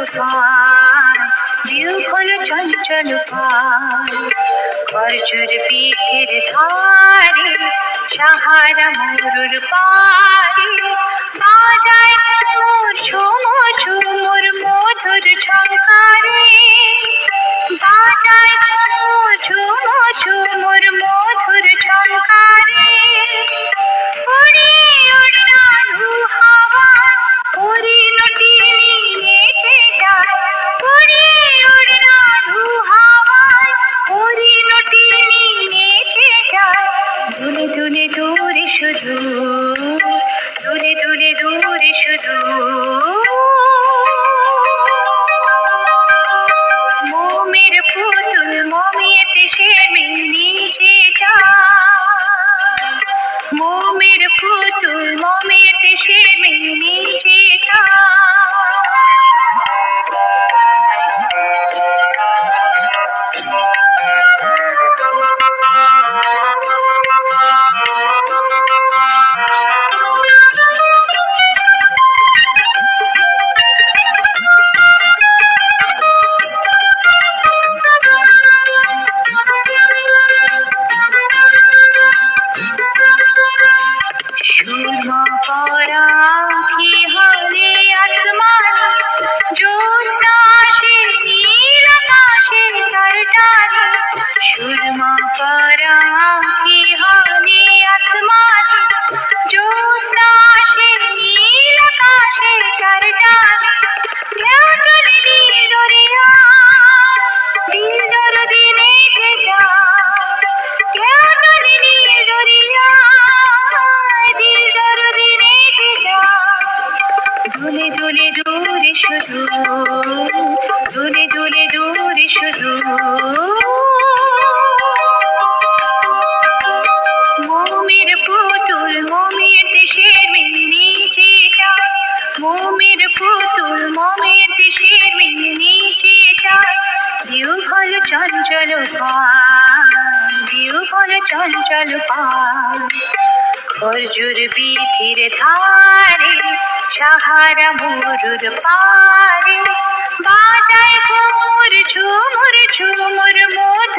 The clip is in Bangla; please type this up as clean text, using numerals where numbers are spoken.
ধান বিহল চঞ্চল পায় খরচুর পিঠের ধারে সাহারা মরুর পারে বাজায় ঘুমুর ঝুমুর ঝুমুর মধুর ঝঙ্কারে বাজায় ঘুমুর ঝুমুর ঝুমুর মধুর ঝঙ্কারে উড়ে উড়না ধু হাওয়ায় পরিণতি নিয়েছে যায় উড়ে উড়না ধু হাওয়ায় পরিণতি নিয়েছে যায় দুলে দুলে দূরে শুধু দুলে দুলে দূরে শুধু মোমের পুতুল মমিয়েতে সে নিচে যায় মোমের পুতুল মমিয়েতে সে নিচে সুরমা পরা কি হলে আসমান জ্যোৎস্না সে নীল আকাশে তারটানে সুরমা পরা কি হলে আসমান জ্যোৎস্না সে নীল আকাশে তারটানে ঢেউ তুলে দিল দরিয়া দিল দরদি নেচে যায় ঢেউ তুলে দিল দরিয়া দুলে দুলে দূরে শুধু দুলে দুলে দূরে শুধু মোমের পুতুল মোমের দেশের নিচে যায় মোমের পুতুল মোমের দেশের নিচে যায় বিহল চঞ্চল পায় বিহল চঞ্চল পায় খরচুর পিঠের ধারে সাহারা মরুর পারে বাজায় ঘুমুর ঝুমুর ঝুমুর মধুর